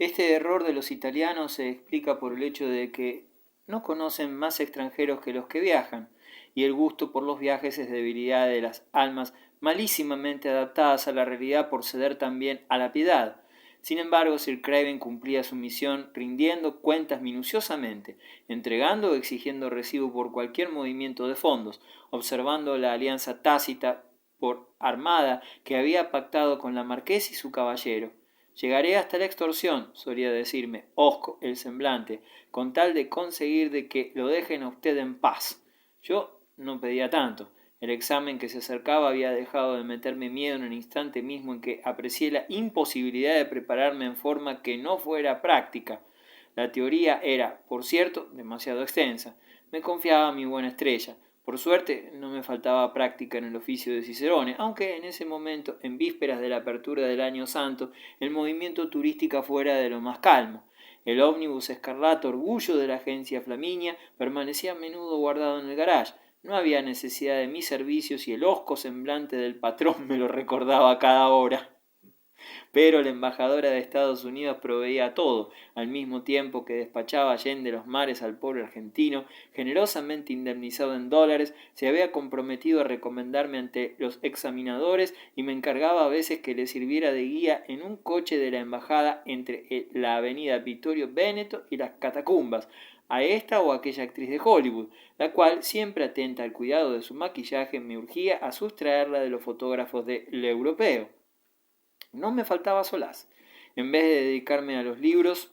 Este error de los italianos se explica por el hecho de que no conocen más extranjeros que los que viajan, y el gusto por los viajes es debilidad de las almas malísimamente adaptadas a la realidad por ceder también a la piedad. Sin embargo, Sir Craven cumplía su misión rindiendo cuentas minuciosamente, entregando o exigiendo recibo por cualquier movimiento de fondos, observando la alianza tácita por armada que había pactado con la marquesa y su caballero. Llegaré hasta la extorsión, solía decirme, hosco el semblante, con tal de conseguir de que lo dejen a usted en paz. Yo no pedía tanto. El examen que se acercaba había dejado de meterme miedo en el instante mismo en que aprecié la imposibilidad de prepararme en forma que no fuera práctica. La teoría era, por cierto, demasiado extensa. Me confiaba a mi buena estrella. Por suerte no me faltaba práctica en el oficio de Cicerone, aunque en ese momento, en vísperas de la apertura del Año Santo, el movimiento turístico fuera de lo más calmo. El ómnibus escarlata, orgullo de la agencia Flaminia, permanecía a menudo guardado en el garage. No había necesidad de mis servicios y el hosco semblante del patrón me lo recordaba a cada hora. Pero la embajadora de Estados Unidos proveía todo, al mismo tiempo que despachaba allende los mares al pobre argentino, generosamente indemnizado en dólares, se había comprometido a recomendarme ante los examinadores y me encargaba a veces que le sirviera de guía en un coche de la embajada entre la avenida Vittorio Veneto y las catacumbas, a esta o aquella actriz de Hollywood, la cual, siempre atenta al cuidado de su maquillaje, me urgía a sustraerla de los fotógrafos del europeo. No me faltaba solaz. En vez de dedicarme a los libros,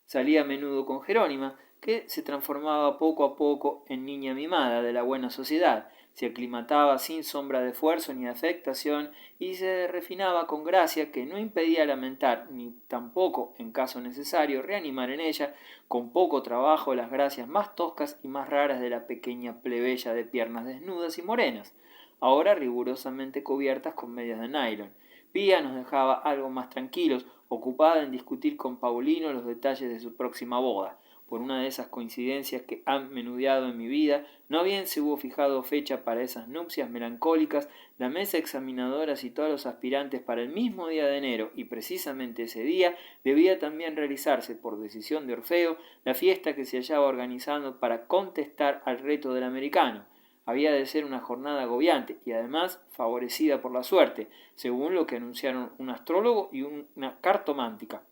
salía a menudo con Jerónima, que se transformaba poco a poco en niña mimada de la buena sociedad, se aclimataba sin sombra de esfuerzo ni afectación y se refinaba con gracia que no impedía lamentar, ni tampoco, en caso necesario, reanimar en ella, con poco trabajo, las gracias más toscas y más raras de la pequeña plebeya de piernas desnudas y morenas, ahora rigurosamente cubiertas con medias de nylon. Pía nos dejaba algo más tranquilos, ocupada en discutir con Paulino los detalles de su próxima boda. Por una de esas coincidencias que han menudeado en mi vida, no bien se hubo fijado fecha para esas nupcias melancólicas, la mesa examinadora citó a los aspirantes para el mismo día de enero, y precisamente ese día debía también realizarse, por decisión de Orfeo, la fiesta que se hallaba organizando para contestar al reto del americano. Había de ser una jornada agobiante y además favorecida por la suerte, según lo que anunciaron un astrólogo y una cartomántica.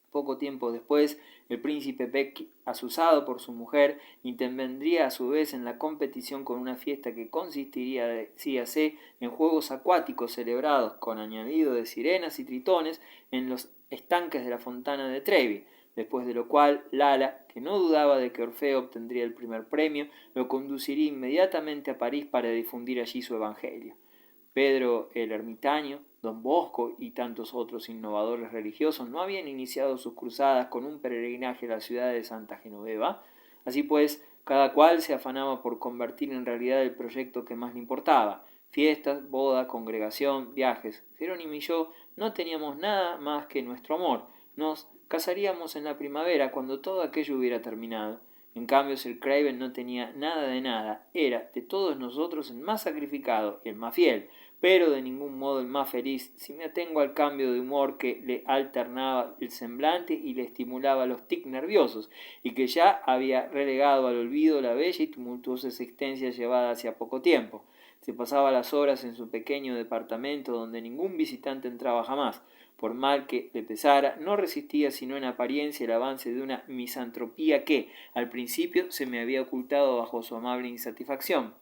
Poco tiempo después, el príncipe Beck, asusado por su mujer, intervendría a su vez en la competición con una fiesta que consistiría, decíase, en juegos acuáticos celebrados con añadido de sirenas y tritones en los estanques de la fontana de Trevi, después de lo cual Lala, que no dudaba de que Orfeo obtendría el primer premio, lo conduciría inmediatamente a París para difundir allí su evangelio. Pedro el Ermitaño, Don Bosco y tantos otros innovadores religiosos no habían iniciado sus cruzadas con un peregrinaje a la ciudad de Santa Genoveva. Así pues, cada cual se afanaba por convertir en realidad el proyecto que más le importaba: fiestas, boda, congregación, viajes. Jerónimo y yo no teníamos nada más que nuestro amor. Nos casaríamos en la primavera, cuando todo aquello hubiera terminado. En cambio, Sir Craven no tenía nada de nada. Era de todos nosotros el más sacrificado y el más fiel, pero de ningún modo el más feliz, si me atengo al cambio de humor que le alternaba el semblante y le estimulaba los tics nerviosos, y que ya había relegado al olvido la bella y tumultuosa existencia llevada hacía poco tiempo. Se pasaba las horas en su pequeño departamento, donde ningún visitante entraba jamás. Por mal que le pesara, no resistía sino en apariencia el avance de una misantropía que, al principio, se me había ocultado bajo su amable insatisfacción.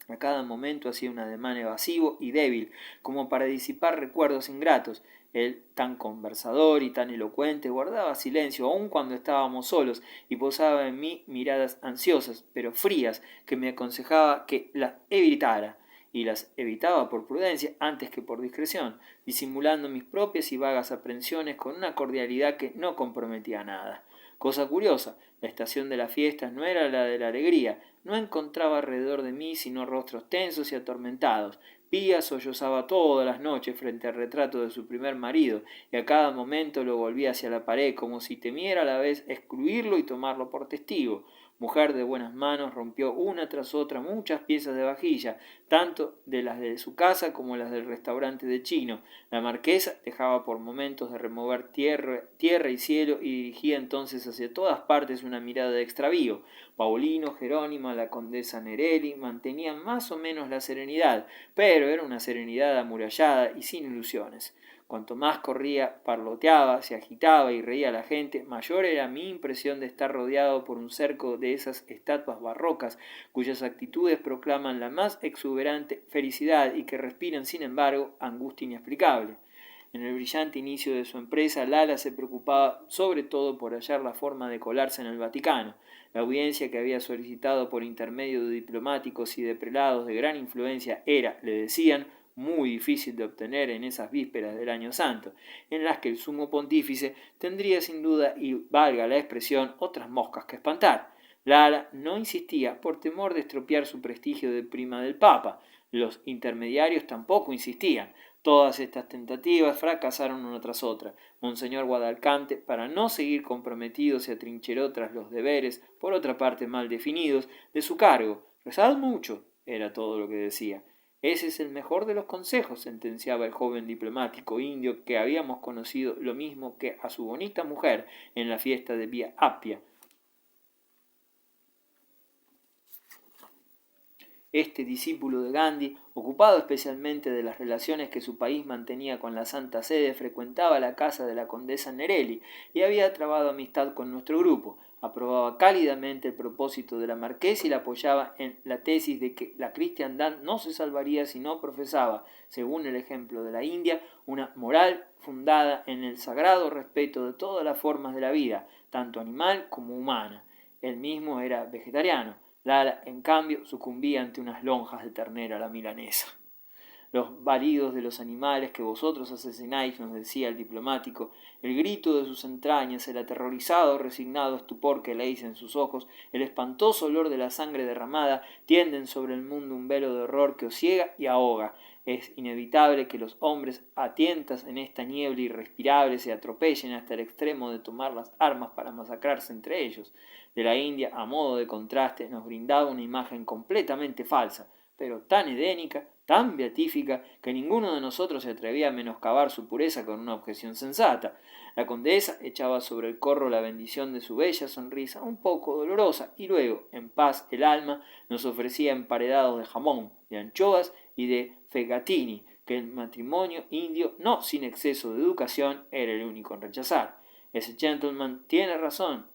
A cada momento hacía un ademán evasivo y débil, como para disipar recuerdos ingratos. Él, tan conversador y tan elocuente, guardaba silencio aun cuando estábamos solos, y posaba en mí miradas ansiosas, pero frías, que me aconsejaba que las evitara, y las evitaba por prudencia antes que por discreción, disimulando mis propias y vagas aprensiones con una cordialidad que no comprometía nada. Cosa curiosa, la estación de las fiestas no era la de la alegría. No encontraba alrededor de mí sino rostros tensos y atormentados. Pía sollozaba todas las noches frente al retrato de su primer marido, y a cada momento lo volvía hacia la pared, como si temiera a la vez excluirlo y tomarlo por testigo. Mujer de buenas manos, rompió una tras otra muchas piezas de vajilla, tanto de las de su casa como las del restaurante de Chino. La marquesa dejaba por momentos de remover tierra y cielo y dirigía entonces hacia todas partes una mirada de extravío. Paulino, Jerónimo, la condesa Nerelli mantenían más o menos la serenidad, pero era una serenidad amurallada y sin ilusiones. Cuanto más corría, parloteaba, se agitaba y reía la gente, mayor era mi impresión de estar rodeado por un cerco de esas estatuas barrocas, cuyas actitudes proclaman la más exuberante felicidad y que respiran, sin embargo, angustia inexplicable. En el brillante inicio de su empresa, Lala se preocupaba sobre todo por hallar la forma de colarse en el Vaticano. La audiencia que había solicitado por intermedio de diplomáticos y de prelados de gran influencia era, le decían, muy difícil de obtener en esas vísperas del Año Santo, en las que el sumo pontífice tendría sin duda, y valga la expresión, otras moscas que espantar. Lara no insistía por temor de estropear su prestigio de prima del Papa. Los intermediarios tampoco insistían. Todas estas tentativas fracasaron una tras otra. Monseñor Guadalcante, para no seguir comprometido, se atrincheró tras los deberes, por otra parte mal definidos, de su cargo. «Rezad mucho», era todo lo que decía. «Ese es el mejor de los consejos», sentenciaba el joven diplomático indio que habíamos conocido lo mismo que a su bonita mujer en la fiesta de Via Appia. Este discípulo de Gandhi, ocupado especialmente de las relaciones que su país mantenía con la Santa Sede, frecuentaba la casa de la condesa Nerelli y había trabado amistad con nuestro grupo. Aprobaba cálidamente el propósito de la marquesa y la apoyaba en la tesis de que la cristiandad no se salvaría si no profesaba, según el ejemplo de la India, una moral fundada en el sagrado respeto de todas las formas de la vida, tanto animal como humana. Él mismo era vegetariano. Lala, en cambio, sucumbía ante unas lonjas de ternera a la milanesa. Los balidos de los animales que vosotros asesináis, nos decía el diplomático, el grito de sus entrañas, el aterrorizado, resignado estupor que leéis en sus ojos, el espantoso olor de la sangre derramada, tienden sobre el mundo un velo de horror que os ciega y ahoga. Es inevitable que los hombres, a tientas en esta niebla irrespirable, se atropellen hasta el extremo de tomar las armas para masacrarse entre ellos. De la India, a modo de contraste, nos brindaba una imagen completamente falsa, pero tan edénica, tan beatífica, que ninguno de nosotros se atrevía a menoscabar su pureza con una objeción sensata. La condesa echaba sobre el corro la bendición de su bella sonrisa, un poco dolorosa, y luego, en paz el alma, nos ofrecía emparedados de jamón, de anchoas y de fegatini, que el matrimonio indio, no sin exceso de educación, era el único en rechazar. Ese gentleman tiene razón,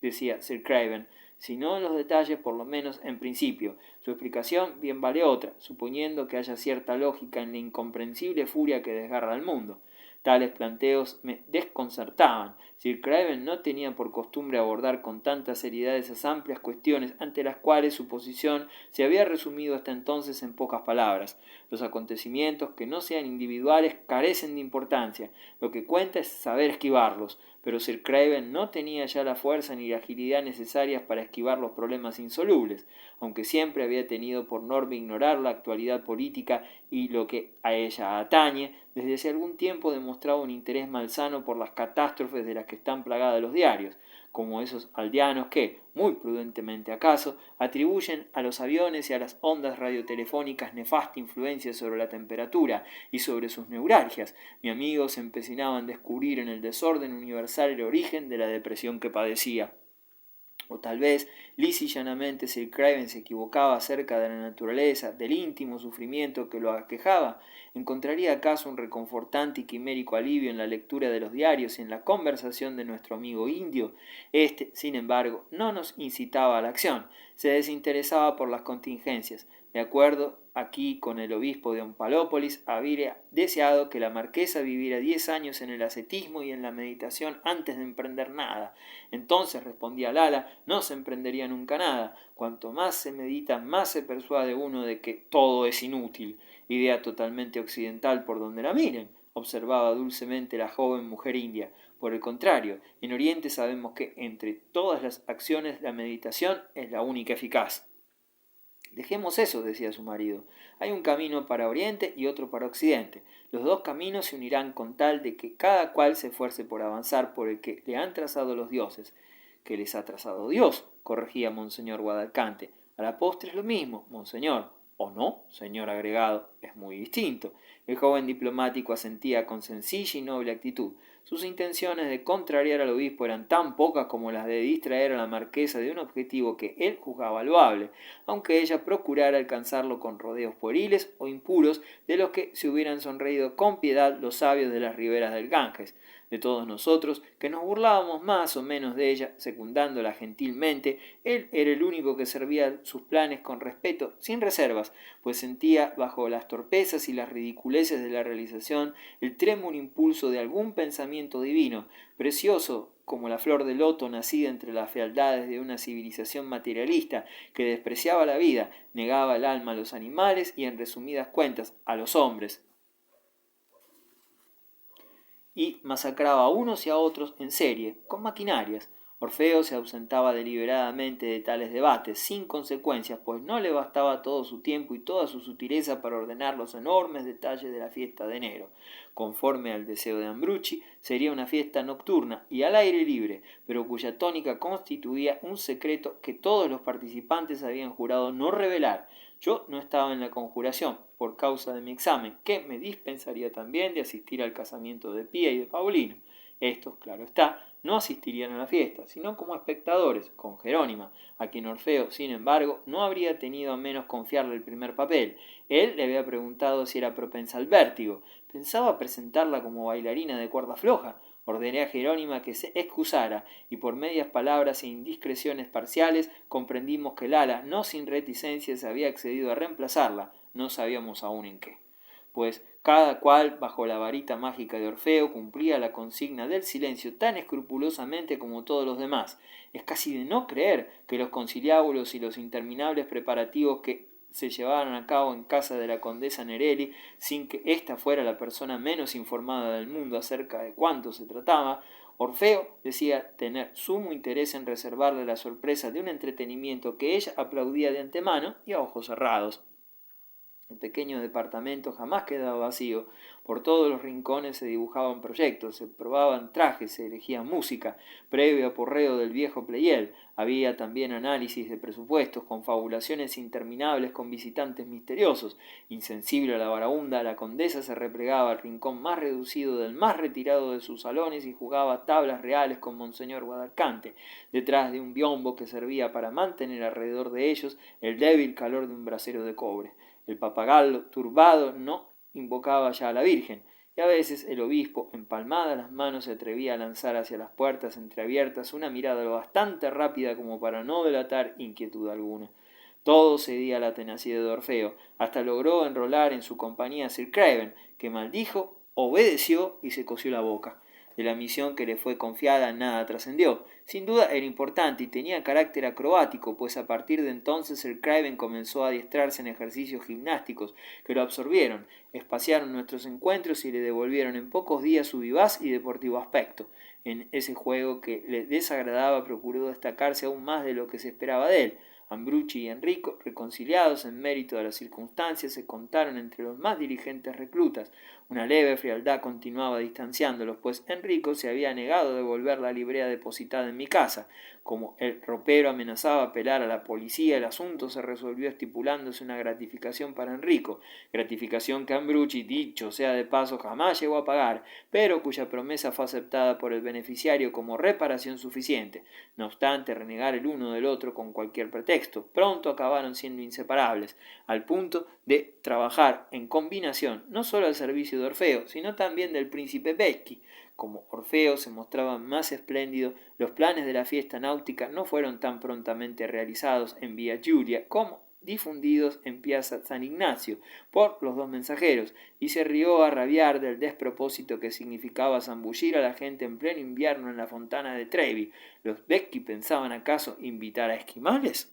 decía Sir Craven, si no en los detalles, por lo menos en principio. Su explicación bien vale otra, suponiendo que haya cierta lógica en la incomprensible furia que desgarra al mundo. Tales planteos me desconcertaban. Sir Craven no tenía por costumbre abordar con tanta seriedad esas amplias cuestiones ante las cuales su posición se había resumido hasta entonces en pocas palabras. Los acontecimientos que no sean individuales carecen de importancia. Lo que cuenta es saber esquivarlos. Pero Sir Craven no tenía ya la fuerza ni la agilidad necesarias para esquivar los problemas insolubles, aunque siempre había tenido por norma ignorar la actualidad política y lo que a ella atañe, desde hace algún tiempo demostraba un interés malsano por las catástrofes de las que están plagadas los diarios, como esos aldeanos que, muy prudentemente acaso, atribuyen a los aviones y a las ondas radiotelefónicas nefasta influencia sobre la temperatura y sobre sus neuralgias. Mi amigo se empecinaba en descubrir en el desorden universal el origen de la depresión que padecía. O tal vez, lisa y llanamente, Sir Craven se equivocaba acerca de la naturaleza, del íntimo sufrimiento que lo aquejaba. ¿Encontraría acaso un reconfortante y quimérico alivio en la lectura de los diarios y en la conversación de nuestro amigo indio? Este, sin embargo, no nos incitaba a la acción, se desinteresaba por las contingencias. De acuerdo aquí con el obispo de Ompalópolis, había deseado que la marquesa viviera 10 años en el ascetismo y en la meditación antes de emprender nada. Entonces, respondía Lala, no se emprendería nunca nada. Cuanto más se medita, más se persuade uno de que todo es inútil. Idea totalmente occidental por donde la miren, observaba dulcemente la joven mujer india. Por el contrario, en Oriente sabemos que entre todas las acciones la meditación es la única eficaz. Dejemos eso, decía su marido. Hay un camino para Oriente y otro para Occidente. Los dos caminos se unirán con tal de que cada cual se esfuerce por avanzar por el que le han trazado los dioses. que les ha trazado Dios, corregía monseñor Guadalcante. A la postre es lo mismo, monseñor. ¿O no, señor agregado? Es muy distinto. El joven diplomático asentía con sencilla y noble actitud. Sus intenciones de contrariar al obispo eran tan pocas como las de distraer a la marquesa de un objetivo que él juzgaba loable, aunque ella procurara alcanzarlo con rodeos pueriles o impuros de los que se hubieran sonreído con piedad los sabios de las riberas del Ganges. De todos nosotros, que nos burlábamos más o menos de ella, secundándola gentilmente, él era el único que servía sus planes con respeto, sin reservas, pues sentía bajo las torpezas y las ridiculeces de la realización el trémulo impulso de algún pensamiento divino, precioso como la flor de loto nacida entre las fealdades de una civilización materialista que despreciaba la vida, negaba el alma a los animales y, en resumidas cuentas, a los hombres, y masacraba a unos y a otros en serie, con maquinarias. Orfeo se ausentaba deliberadamente de tales debates, sin consecuencias, pues no le bastaba todo su tiempo y toda su sutileza para ordenar los enormes detalles de la fiesta de enero. Conforme al deseo de Ambrucci, sería una fiesta nocturna y al aire libre, pero cuya tónica constituía un secreto que todos los participantes habían jurado no revelar. Yo no estaba en la conjuración, por causa de mi examen, que me dispensaría también de asistir al casamiento de Pía y de Paulino. Estos, claro está, no asistirían a la fiesta, sino como espectadores, con Jerónima, a quien Orfeo, sin embargo, no habría tenido a menos confiarle el primer papel. Él le había preguntado si era propensa al vértigo. Pensaba presentarla como bailarina de cuerda floja. Ordené a Jerónima que se excusara, y por medias palabras e indiscreciones parciales comprendimos que Lala, no sin reticencias, había accedido a reemplazarla, no sabíamos aún en qué. Pues cada cual, bajo la varita mágica de Orfeo, cumplía la consigna del silencio tan escrupulosamente como todos los demás. Es casi de no creer que los conciliábulos y los interminables preparativos que se llevaban a cabo en casa de la condesa Nerelli, sin que ésta fuera la persona menos informada del mundo acerca de cuánto se trataba, Orfeo decía tener sumo interés en reservarle la sorpresa de un entretenimiento que ella aplaudía de antemano y a ojos cerrados. El pequeño departamento jamás quedaba vacío. Por todos los rincones se dibujaban proyectos, se probaban trajes, se elegía música, previo aporreo del viejo Pleyel. Había también análisis de presupuestos, confabulaciones interminables con visitantes misteriosos. Insensible a la varaunda, la condesa se replegaba al rincón más reducido del más retirado de sus salones y jugaba tablas reales con monseñor Guadalcante, detrás de un biombo que servía para mantener alrededor de ellos el débil calor de un brasero de cobre. El papagayo turbado no invocaba ya a la Virgen, y a veces el obispo, empalmadas las manos, se atrevía a lanzar hacia las puertas entreabiertas una mirada lo bastante rápida como para no delatar inquietud alguna. Todo cedía a la tenacidad de Orfeo, hasta logró enrolar en su compañía a Sir Craven, que maldijo, obedeció y se cosió la boca. De la misión que le fue confiada nada trascendió. Sin duda era importante y tenía carácter acrobático, pues a partir de entonces el Craven comenzó a adiestrarse en ejercicios gimnásticos que lo absorbieron, espaciaron nuestros encuentros y le devolvieron en pocos días su vivaz y deportivo aspecto. En ese juego que le desagradaba procuró destacarse aún más de lo que se esperaba de él. Ambrucci y Enrico, reconciliados en mérito de las circunstancias, se contaron entre los más diligentes reclutas. Una leve frialdad continuaba distanciándolos, pues Enrico se había negado a devolver la librea depositada en mi casa. Como el ropero amenazaba apelar a la policía, el asunto se resolvió estipulándose una gratificación para Enrico, gratificación que Ambrucci, dicho sea de paso, jamás llegó a pagar, pero cuya promesa fue aceptada por el beneficiario como reparación suficiente. No obstante renegar el uno del otro con cualquier pretexto, pronto acabaron siendo inseparables, al punto de trabajar en combinación no solo al servicio de Orfeo, sino también del príncipe Becchi. Como Orfeo se mostraba más espléndido, los planes de la fiesta náutica no fueron tan prontamente realizados en Vía Giulia como difundidos en Piazza San Ignacio por los dos mensajeros, y se rió a rabiar del despropósito que significaba zambullir a la gente en pleno invierno en la fontana de Trevi. ¿Los Becchi pensaban acaso invitar a esquimales?